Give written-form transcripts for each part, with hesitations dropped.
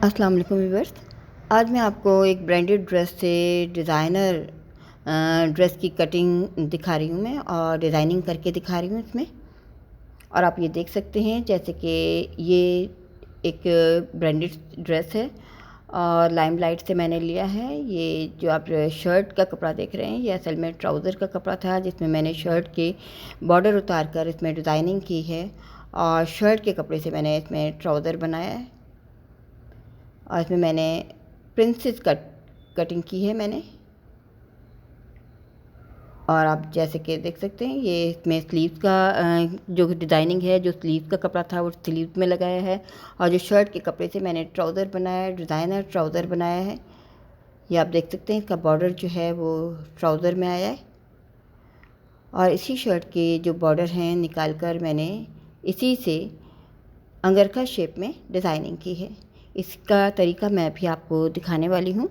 अस्सलाम वालेकुम व्यूअर्स। आज मैं आपको एक ब्रांडेड ड्रेस से डिज़ाइनर ड्रेस की कटिंग दिखा रही हूँ मैं और डिज़ाइनिंग करके दिखा रही हूँ इसमें। और आप ये देख सकते हैं जैसे कि ये एक ब्रांडेड ड्रेस है और लाइमलाइट से मैंने लिया है। ये जो आप शर्ट का कपड़ा देख रहे हैं ये असल में ट्राउज़र का कपड़ा था, जिसमें मैंने शर्ट के बॉर्डर उतार कर इसमें डिज़ाइनिंग की है और शर्ट के कपड़े से मैंने इसमें ट्राउज़र बनाया है। और इसमें मैंने प्रिंसेस कटिंग की है मैंने। और आप जैसे कि देख सकते हैं ये इसमें स्लीव्स का जो डिज़ाइनिंग है, जो स्लीव्स का कपड़ा था वो स्लीव्स में लगाया है। और जो शर्ट के कपड़े से मैंने ट्राउज़र बनाया है, डिज़ाइनर ट्राउज़र बनाया है। ये आप देख सकते हैं इसका बॉर्डर जो है वो ट्राउज़र में आया है। और इसी शर्ट के जो बॉर्डर हैं निकाल कर मैंने इसी से अंगरखा शेप में डिज़ाइनिंग की है। इसका तरीका मैं भी आपको दिखाने वाली हूँ।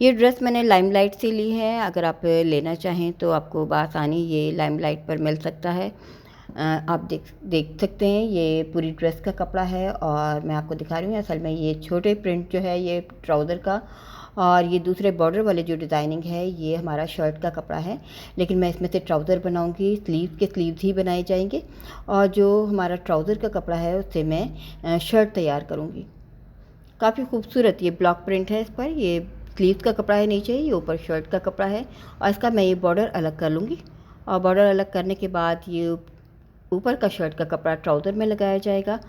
ये ड्रेस मैंने लाइमलाइट से ली है। अगर आप लेना चाहें तो आपको बआसानी ये लाइमलाइट पर मिल सकता है। आप देख सकते हैं ये पूरी ड्रेस का कपड़ा है और मैं आपको दिखा रही हूँ। असल में ये छोटे प्रिंट जो है ये ट्राउज़र का और ये दूसरे बॉर्डर वाले जो डिज़ाइनिंग है ये हमारा शर्ट का कपड़ा है। लेकिन मैं इसमें से ट्राउज़र बनाऊंगी, स्लीव्स ही बनाए जाएंगे और जो हमारा ट्राउज़र का कपड़ा है उससे मैं शर्ट तैयार करूँगी। काफ़ी खूबसूरत ये ब्लॉक प्रिंट है इस पर। ये स्लीव्स का कपड़ा है नीचे, ये ऊपर शर्ट का कपड़ा है और इसका मैं ये बॉर्डर अलग कर लूँगी। और बॉर्डर अलग करने के बाद ये ऊपर का शर्ट का कपड़ा ट्राउज़र में लगाया जाएगा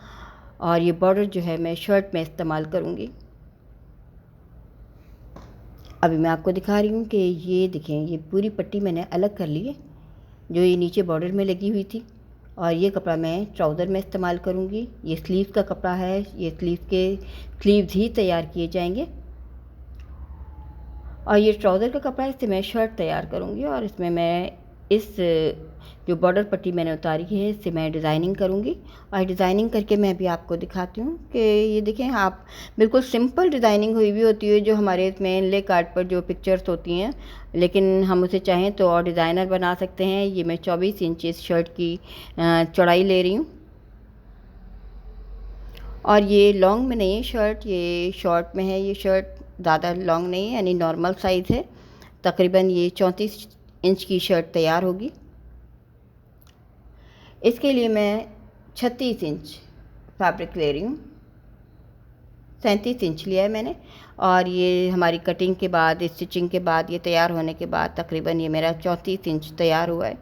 और ये बॉर्डर जो है मैं शर्ट में इस्तेमाल करूँगी। अभी मैं आपको दिखा रही हूँ कि ये देखें, ये पूरी पट्टी मैंने अलग कर ली है जो ये नीचे बॉर्डर में लगी हुई थी। और ये कपड़ा मैं ट्राउज़र में इस्तेमाल करूँगी। ये स्लीव्स का कपड़ा है, ये स्लीव्स ही तैयार किए जाएंगे। और ये ट्राउज़र का कपड़ा है, इससे मैं शर्ट तैयार करूँगी और इसमें मैं इस जो बॉर्डर पट्टी मैंने उतारी है इससे मैं डिज़ाइनिंग करूँगी। और डिज़ाइनिंग करके मैं भी आपको दिखाती हूँ कि ये देखें आप, बिल्कुल सिंपल डिज़ाइनिंग हुई हुई होती है जो हमारे इसमें ले कार्ड पर जो पिक्चर्स होती हैं, लेकिन हम उसे चाहें तो और डिज़ाइनर बना सकते हैं। ये मैं 24 इंच इस शर्ट की चौड़ाई ले रही हूँ और ये लॉन्ग में नहीं है शर्ट, ये शॉर्ट में है। ये शर्ट ज़्यादा लॉन्ग नहीं है, यानी नॉर्मल साइज़ है। तकरीबन ये 34 इंच की शर्ट तैयार होगी। इसके लिए मैं 36 इंच फैब्रिक ले रही हूँ, 37 इंच लिया है मैंने। और ये हमारी कटिंग के बाद, स्टिचिंग के बाद, ये तैयार होने के बाद तकरीबन ये मेरा 34 इंच तैयार हुआ है।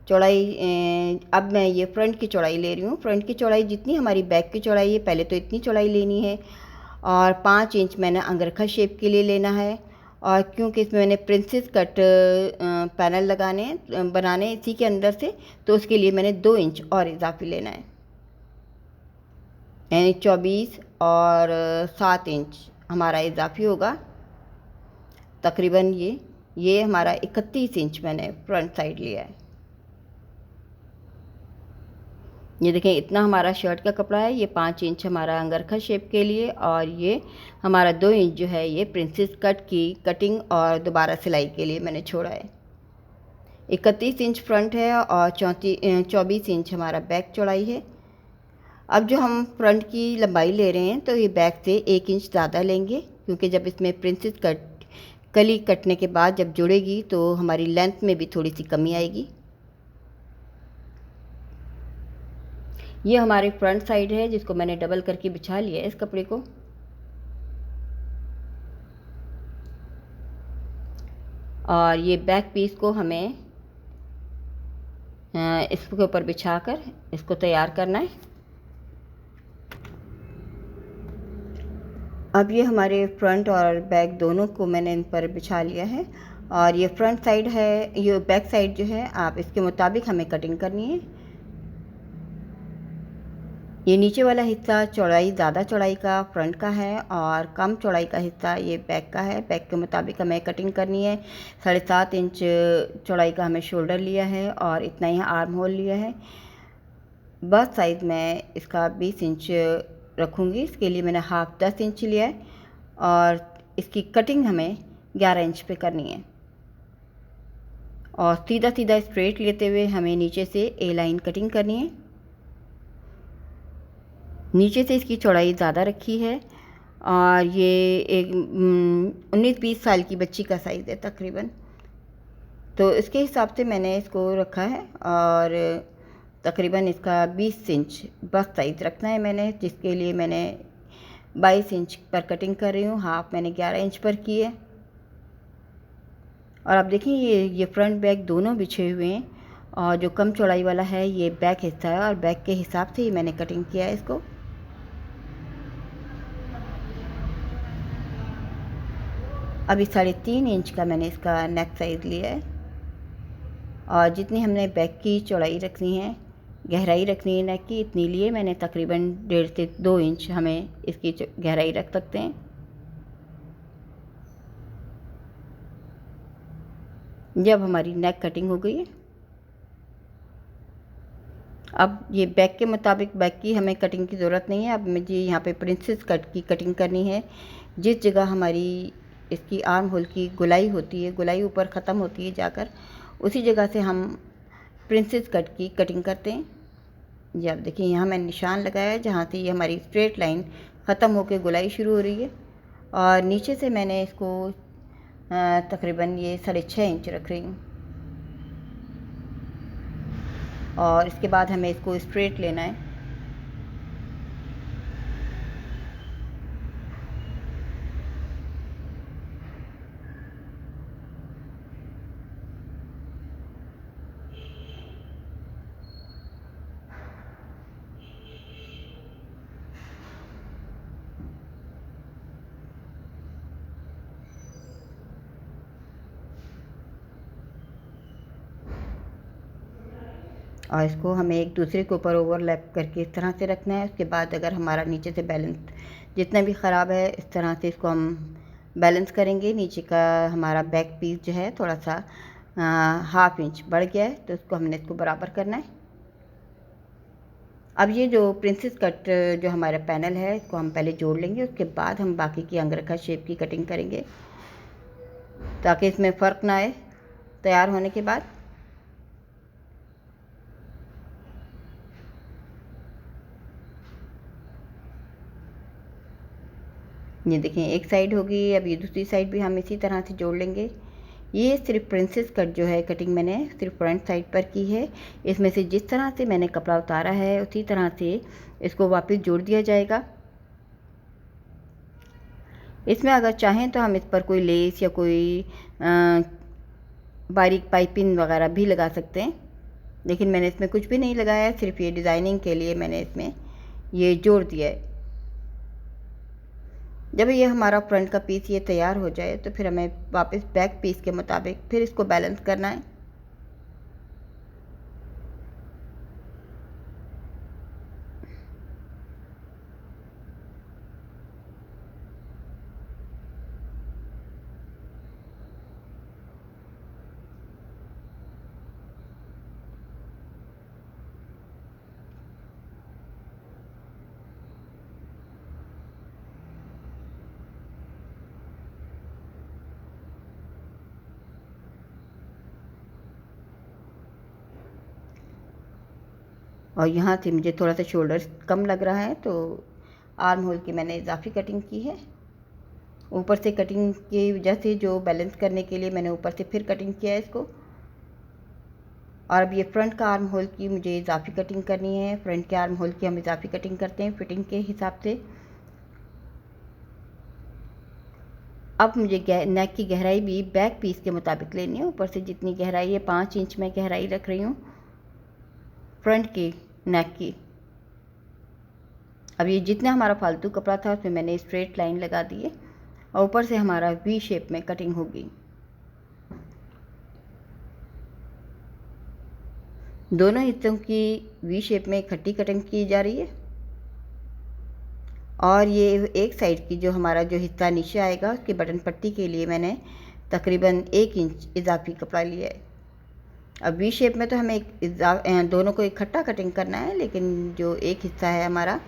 चौड़ाई अब मैं ये फ्रंट की चौड़ाई ले रही हूँ। फ्रंट की चौड़ाई जितनी हमारी बैक की चौड़ाई है, पहले तो इतनी चौड़ाई लेनी है और 5 इंच मैंने अंगरखा शेप के लिए लेना है। और क्योंकि इसमें मैंने प्रिंसेस कट पैनल बनाने इसी के अंदर से, तो उसके लिए मैंने 2 इंच और इजाफी लेना है, यानी 24 और 7 इंच हमारा इजाफी होगा। तकरीबन ये हमारा 31 इंच मैंने फ्रंट साइड लिया है। ये देखें, इतना हमारा शर्ट का कपड़ा है। ये 5 इंच हमारा अंगरखा शेप के लिए और ये हमारा 2 इंच जो है ये प्रिंसेस कट की कटिंग और दोबारा सिलाई के लिए मैंने छोड़ा है। 31 इंच फ्रंट है और 24 इंच हमारा बैक चौड़ाई है। अब जो हम फ्रंट की लंबाई ले रहे हैं तो ये बैक से 1 इंच ज़्यादा लेंगे, क्योंकि जब इसमें प्रिंसेस कली कटने के बाद जब जुड़ेगी तो हमारी लेंथ में भी थोड़ी सी कमी आएगी। ये हमारी फ्रंट साइड है जिसको मैंने डबल करके बिछा लिया है इस कपड़े को। और ये बैक पीस को हमें इसके ऊपर बिछाकर इसको तैयार करना है। अब ये हमारे फ्रंट और बैक दोनों को मैंने इन पर बिछा लिया है। और ये फ्रंट साइड है, ये बैक साइड जो है आप इसके मुताबिक हमें कटिंग करनी है। ये नीचे वाला हिस्सा ज़्यादा चौड़ाई का फ्रंट का है और कम चौड़ाई का हिस्सा ये बैक का है। बैक के मुताबिक हमें कटिंग करनी है। 7.5 इंच चौड़ाई का हमें शोल्डर लिया है और इतना ही आर्म होल लिया है। बस साइज़ मैं इसका 20 इंच रखूँगी। इसके लिए मैंने हाफ 10 इंच लिया है और इसकी कटिंग हमें 11 इंच पे करनी है। और सीधा सीधा स्ट्रेट लेते हुए हमें नीचे से ए लाइन कटिंग करनी है। नीचे से इसकी चौड़ाई ज़्यादा रखी है और ये एक 19-20 साल की बच्ची का साइज़ है तकरीबन। तो इसके हिसाब से मैंने इसको रखा है और तकरीबन इसका 20 इंच बस साइज़ रखना है मैंने, जिसके लिए मैंने 22 इंच पर कटिंग कर रही हूँ। हाफ मैंने 11 इंच पर की है। और आप देखिए ये फ्रंट बैक दोनों बिछे हुए हैं और जो कम चौड़ाई वाला है ये बैक हिस्सा है और बैक के हिसाब से ही मैंने कटिंग किया है इसको। अभी 3.5 इंच का मैंने इसका नेक साइज़ लिया है और जितनी हमने बैक की चौड़ाई रखनी है, गहराई रखनी है नेक की, इतनी लिए मैंने तकरीबन 1.5 से 2 इंच हम इसकी गहराई रख सकते हैं। जब हमारी नेक कटिंग हो गई है, अब ये बैक के मुताबिक बैक की हमें कटिंग की ज़रूरत नहीं है। अब मुझे यहाँ पे प्रिंसेस कट की कटिंग करनी है। जिस जगह हमारी इसकी आर्म होल की गोलाई होती है, गोलाई ऊपर ख़त्म होती है जाकर, उसी जगह से हम प्रिंसेस कट की कटिंग करते हैं। ये आप देखिए यहाँ मैंने निशान लगाया है जहाँ से ये हमारी स्ट्रेट लाइन ख़त्म होकर गोलाई शुरू हो रही है और नीचे से मैंने इसको तकरीबन ये 6.5 इंच रख रही हूँ और इसके बाद हमें इसको स्ट्रेट लेना है। और इसको हमें एक दूसरे के ऊपर ओवरलैप करके इस तरह से रखना है। उसके बाद अगर हमारा नीचे से बैलेंस जितना भी ख़राब है, इस तरह से इसको हम बैलेंस करेंगे। नीचे का हमारा बैक पीस जो है थोड़ा सा 1/2 इंच बढ़ गया है, तो इसको हमने इसको बराबर करना है। अब ये जो प्रिंसेस कट जो हमारा पैनल है, इसको हम पहले जोड़ लेंगे, उसके बाद हम बाकी की अंगरखा शेप की कटिंग करेंगे ताकि इसमें फ़र्क ना आए तैयार होने के बाद। ये देखें एक साइड होगी, अब ये दूसरी साइड भी हम इसी तरह से जोड़ लेंगे। ये सिर्फ प्रिंसेस कट जो है कटिंग मैंने सिर्फ फ्रंट साइड पर की है। इसमें से जिस तरह से मैंने कपड़ा उतारा है उसी तरह से इसको वापस जोड़ दिया जाएगा। इसमें अगर चाहें तो हम इस पर कोई लेस या कोई बारीक पाइपिंग वगैरह भी लगा सकते हैं, लेकिन मैंने इसमें कुछ भी नहीं लगाया है, सिर्फ ये डिज़ाइनिंग के लिए मैंने इसमें ये जोड़ दिया है। जब ये हमारा फ्रंट का पीस ये तैयार हो जाए तो फिर हमें वापस बैक पीस के मुताबिक फिर इसको बैलेंस करना है। और यहाँ से मुझे थोड़ा सा शोल्डर कम लग रहा है तो आर्म होल की मैंने इजाफी कटिंग की है। ऊपर से कटिंग की वजह से जो बैलेंस करने के लिए मैंने ऊपर से फिर कटिंग किया है इसको। और अब ये फ्रंट का आर्म होल की मुझे इजाफी कटिंग करनी है। फ्रंट के आर्म होल की हम इजाफी कटिंग करते हैं फिटिंग के हिसाब से। अब मुझे नेक की गहराई भी बैक पीस के मुताबिक लेनी है। ऊपर से जितनी गहराई है 5 इंच में गहराई रख रही हूँ फ्रंट की नेक की। अब ये जितना हमारा फालतू कपड़ा था उसमें मैंने स्ट्रेट लाइन लगा दी है और ऊपर से हमारा वी शेप में कटिंग होगी। दोनों हिस्सों की वी शेप में इकट्ठी कटिंग की जा रही है। और ये एक साइड की जो हमारा जो हिस्सा नीचे आएगा उसकी बटन पट्टी के लिए मैंने तकरीबन 1 इंच इजाफी कपड़ा लिया है। अब वी शेप में तो हमें दोनों को इकट्ठा कटिंग करना है, लेकिन जो एक हिस्सा है हमारा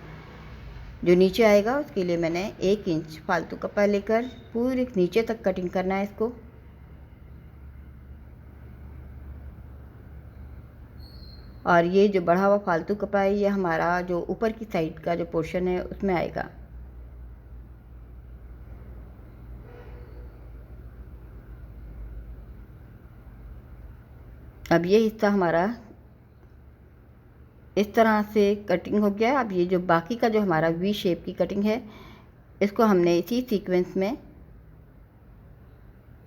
जो नीचे आएगा उसके लिए मैंने 1 इंच फालतू कपड़ा लेकर पूरे नीचे तक कटिंग करना है इसको। और ये जो बढ़ा हुआ फालतू कपड़ा है ये हमारा जो ऊपर की साइड का जो पोर्शन है उसमें आएगा। अब ये हिस्सा हमारा इस तरह से कटिंग हो गया। अब ये जो बाकी का जो हमारा वी शेप की कटिंग है इसको हमने इसी सीक्वेंस में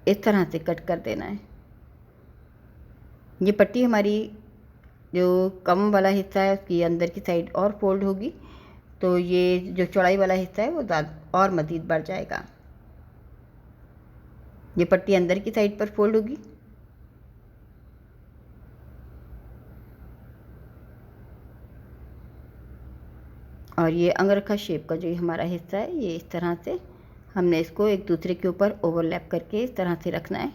इस तरह से कट कर देना है। ये पट्टी हमारी जो कम वाला हिस्सा है उसकी अंदर की साइड और फोल्ड होगी, तो ये जो चौड़ाई वाला हिस्सा है वो ज़्यादा और मज़ीद बढ़ जाएगा। ये पट्टी अंदर की साइड पर फोल्ड होगी। और ये अंगरखा शेप का जो ये हमारा हिस्सा है ये इस तरह से हमने इसको एक दूसरे के ऊपर ओवरलैप करके इस तरह से रखना है।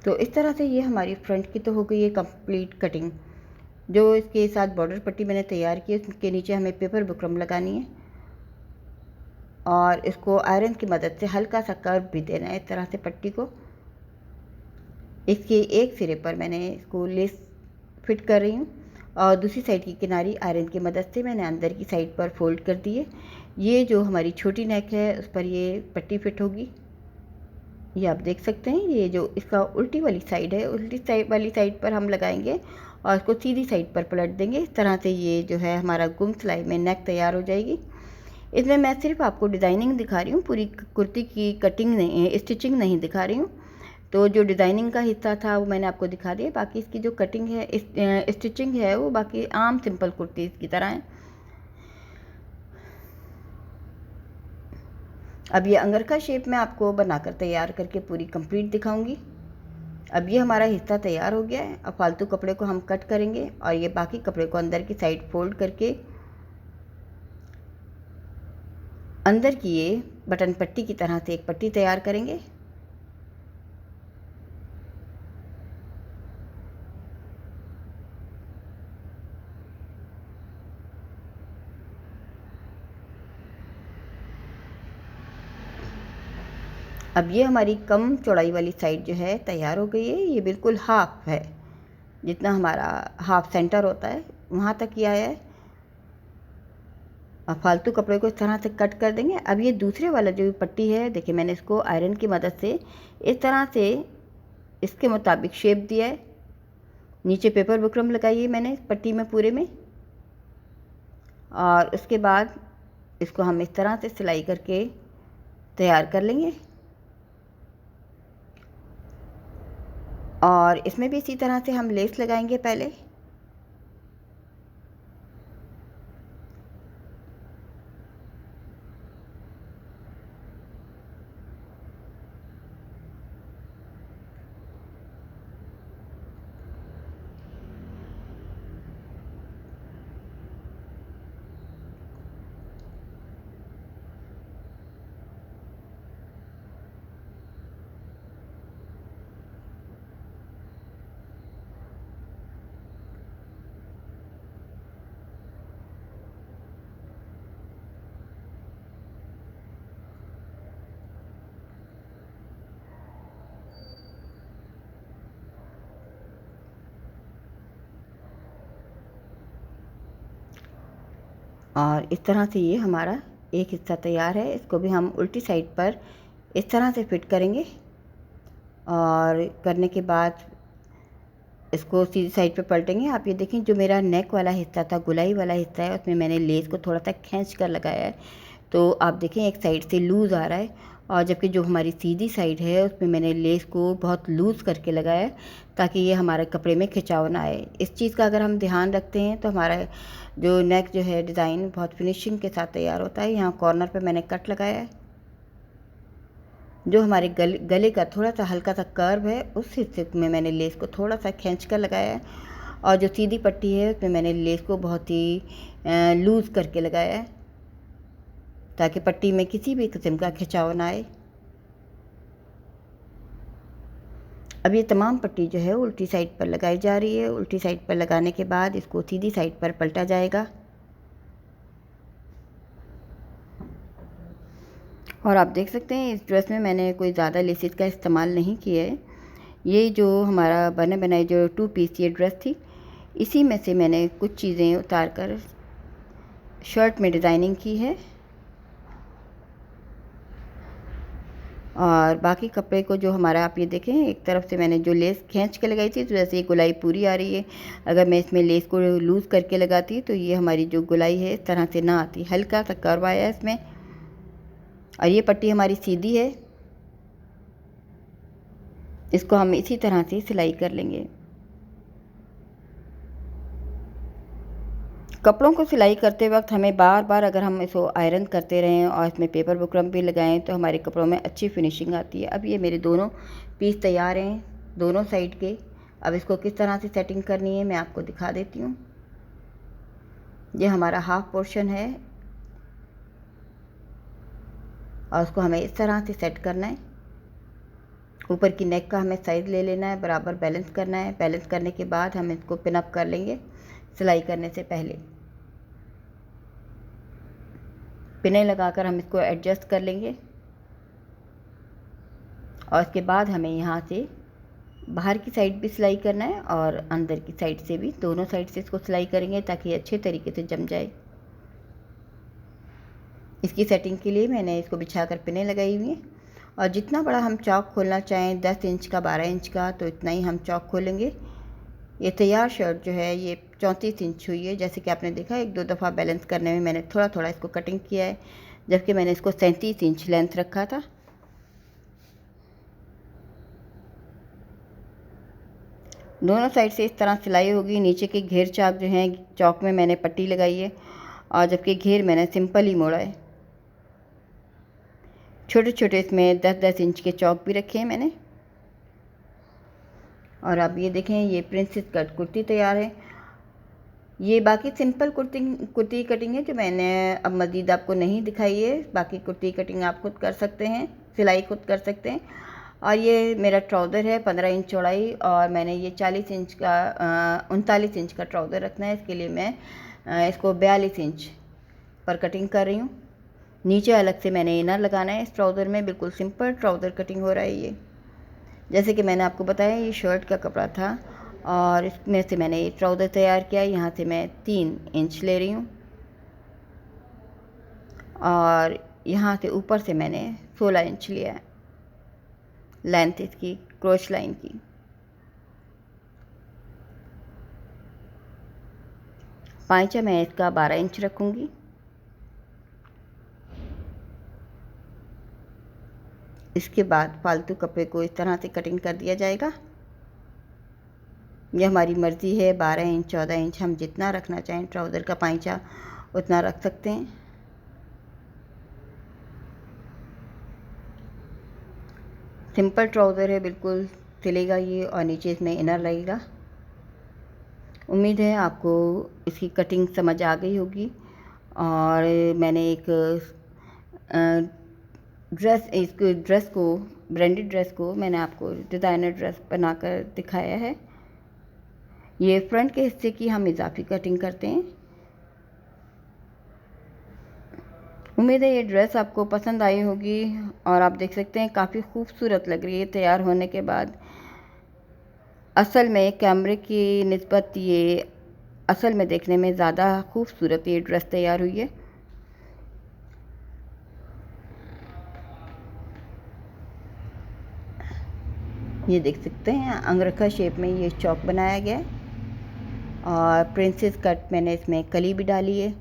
तो इस तरह से ये हमारी फ्रंट की तो हो गई है कंप्लीट कटिंग। जो इसके साथ बॉर्डर पट्टी मैंने तैयार की है उसके नीचे हमें पेपर बुकरम लगानी है और इसको आयरन की मदद से हल्का सा कर्व भी देना है इस तरह से पट्टी को। इसके एक सिरे पर मैंने इसको लेस फिट कर रही हूँ और दूसरी साइड की किनारी आयरन की मदद से मैंने अंदर की साइड पर फोल्ड कर दी है। ये जो हमारी छोटी नेक है उस पर ये पट्टी फिट होगी। ये आप देख सकते हैं, ये जो इसका उल्टी वाली साइड है उल्टी साइड वाली साइड पर हम लगाएंगे और इसको सीधी साइड पर पलट देंगे। इस तरह से ये जो है हमारा गुम सिलाई में नेक तैयार हो जाएगी। इसमें मैं सिर्फ आपको डिज़ाइनिंग दिखा रही हूँ, पूरी कुर्ती की कटिंग नहीं, स्टिचिंग नहीं दिखा रही हूँ। तो जो डिज़ाइनिंग का हिस्सा था वो मैंने आपको दिखा दिया, बाकी इसकी जो कटिंग है स्टिचिंग है वो बाकी आम सिंपल कुर्तीज़ की तरह है। अब ये अंगरखा शेप में आपको बनाकर तैयार करके पूरी कंप्लीट दिखाऊंगी। अब ये हमारा हिस्सा तैयार हो गया है। अब फालतू कपड़े को हम कट करेंगे और ये बाकी कपड़े को अंदर की साइड फोल्ड करके अंदर की ये बटन पट्टी की तरह से एक पट्टी तैयार करेंगे। अब ये हमारी कम चौड़ाई वाली साइड जो है तैयार हो गई है। ये बिल्कुल हाफ है, जितना हमारा हाफ सेंटर होता है वहाँ तक ये आया है। अब फालतू कपड़े को इस तरह से कट कर देंगे। अब ये दूसरे वाला जो पट्टी है देखिए मैंने इसको आयरन की मदद से इस तरह से इसके मुताबिक शेप दिया है। नीचे पेपर बुकरम लगाई है मैंने पट्टी में पूरे में और उसके बाद इसको हम इस तरह से सिलाई करके तैयार कर लेंगे। और इसमें भी इसी तरह से हम लेस लगाएंगे पहले। और इस तरह से ये हमारा एक हिस्सा तैयार है। इसको भी हम उल्टी साइड पर इस तरह से फिट करेंगे और करने के बाद इसको सीधी साइड पे पलटेंगे। आप ये देखें जो मेरा नेक वाला हिस्सा था, गुलाई वाला हिस्सा है, उसमें मैंने लेस को थोड़ा सा खींच कर लगाया है। तो आप देखें एक साइड से लूज़ आ रहा है और जबकि जो हमारी सीधी साइड है उसमें मैंने लेस को बहुत लूज़ करके लगाया है ताकि ये हमारे कपड़े में खिंचाव ना आए। इस चीज़ का अगर हम ध्यान रखते हैं तो हमारा जो नेक जो है डिज़ाइन बहुत फिनिशिंग के साथ तैयार होता है। यहाँ कॉर्नर पे मैंने कट लगाया है। जो हमारे गले का थोड़ा सा हल्का सा कर्व है उस हिस्से में मैंने लेस को थोड़ा सा खींच कर लगाया है और जो सीधी पट्टी है उसमें मैंने लेस को बहुत ही लूज़ करके लगाया है ताकि पट्टी में किसी भी किस्म का खिंचाव ना आए। अब ये तमाम पट्टी जो है उल्टी साइड पर लगाई जा रही है। उल्टी साइड पर लगाने के बाद इसको सीधी साइड पर पलटा जाएगा। और आप देख सकते हैं इस ड्रेस में मैंने कोई ज़्यादा लेसिस का इस्तेमाल नहीं किया है। ये जो हमारा बने बनाई जो 2 पीस ये ड्रेस थी, इसी में से मैंने कुछ चीज़ें उतार कर शर्ट में डिज़ाइनिंग की है और बाकी कपड़े को जो हमारा आप ये देखें, एक तरफ से मैंने जो लेस खींच के लगाई थी तो वैसे ये गोलाई पूरी आ रही है। अगर मैं इसमें लेस को लूज़ करके लगाती तो ये हमारी जो गोलाई है इस तरह से ना आती, हल्का सा कर्व आया है इसमें। और ये पट्टी हमारी सीधी है, इसको हम इसी तरह से सिलाई कर लेंगे। कपड़ों को सिलाई करते वक्त हमें बार बार अगर हम इसको आयरन करते रहें और इसमें पेपर बुकरम भी लगाएं तो हमारे कपड़ों में अच्छी फिनिशिंग आती है। अब ये मेरे दोनों पीस तैयार हैं दोनों साइड के। अब इसको किस तरह से सेटिंग करनी है मैं आपको दिखा देती हूँ। ये हमारा हाफ पोर्शन है और उसको हमें इस तरह से सेट करना है। ऊपर की नेक का हमें साइज़ ले लेना है, बराबर बैलेंस करना है। बैलेंस करने के बाद हम इसको पिन अप कर लेंगे सिलाई करने से पहले। पिनें लगाकर हम इसको एडजस्ट कर लेंगे और उसके बाद हमें यहाँ से बाहर की साइड भी सिलाई करना है और अंदर की साइड से भी, दोनों साइड से इसको सिलाई करेंगे ताकि अच्छे तरीके से जम जाए। इसकी सेटिंग के लिए मैंने इसको बिछाकर पिनें लगाई हुई हैं और जितना बड़ा हम चौक खोलना चाहें 10 इंच का 12 इंच का तो इतना ही हम चौक खोलेंगे। ये तैयार शर्ट जो है ये 34 इंच हुई है। जैसे कि आपने देखा 1-2 दफ़ा बैलेंस करने में मैंने थोड़ा थोड़ा इसको कटिंग किया है, जबकि मैंने इसको 37 इंच लेंथ रखा था। दोनों साइड से इस तरह सिलाई होगी। नीचे के घेर चाक जो हैं, चौक में मैंने पट्टी लगाई है और जबकि घेर मैंने सिंपल ही मोड़ा है। छोटे छोटे इसमें 10-10 इंच के चौक भी रखे हैं मैंने। और अब ये देखें ये प्रिंसेस कट कुर्ती तैयार है। ये बाकी सिंपल कुर्ती कटिंग है जो मैंने अब मज़ीद आपको नहीं दिखाई है। बाकी कुर्ती कटिंग आप खुद कर सकते हैं, सिलाई खुद कर सकते हैं। और ये मेरा ट्राउज़र है 15 इंच चौड़ाई और मैंने ये 40 इंच का 39 इंच का ट्राउज़र रखना है। इसके लिए मैं इसको 42 इंच पर कटिंग कर रही हूँ। नीचे अलग से मैंने इनर लगाना है इस ट्राउज़र में। बिल्कुल सिंपल ट्राउज़र कटिंग हो रहा है ये। जैसे कि मैंने आपको बताया ये शर्ट का कपड़ा था और इसमें से मैंने ये ट्राउज़र तैयार किया। यहाँ से मैं 3 इंच ले रही हूँ और यहाँ से ऊपर से मैंने 16 इंच लिया है लेंथ इसकी क्रॉस लाइन की। पांचा मैं इसका 12 इंच रखूँगी। इसके बाद फालतू कपड़े को इस तरह से कटिंग कर दिया जाएगा। ये हमारी मर्ज़ी है, 12 इंच 14 इंच हम जितना रखना चाहें ट्राउज़र का पांचा उतना रख सकते हैं। सिंपल ट्राउज़र है, बिल्कुल सिलेगा ये और नीचे इसमें इनर लगेगा। उम्मीद है आपको इसकी कटिंग समझ आ गई होगी। और मैंने एक ड्रेस को ब्रांडेड ड्रेस को मैंने आपको डिज़ाइनर ड्रेस बनाकर दिखाया है। ये फ्रंट के हिस्से की हम इजाफी कटिंग करते हैं। उम्मीद है ये ड्रेस आपको पसंद आई होगी और आप देख सकते हैं काफ़ी खूबसूरत लग रही है तैयार होने के बाद। असल में कैमरे की निस्बत ये असल में देखने में ज़्यादा खूबसूरत ये ड्रेस तैयार हुई है। ये देख सकते हैं अंगरखा शेप में ये चौक बनाया गया है और प्रिंसेस कट मैंने इसमें कली भी डाली है।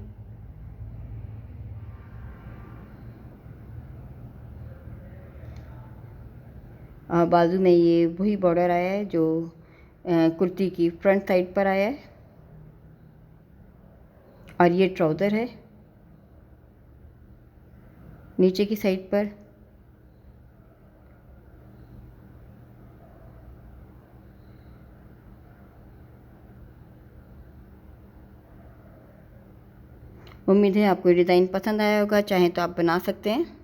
और बाजू में ये वही बॉर्डर आया है जो कुर्ती की फ्रंट साइड पर आया है। और ये ट्राउज़र है नीचे की साइड पर। उम्मीद है आपको ये डिज़ाइन पसंद आया होगा, चाहें तो आप बना सकते हैं।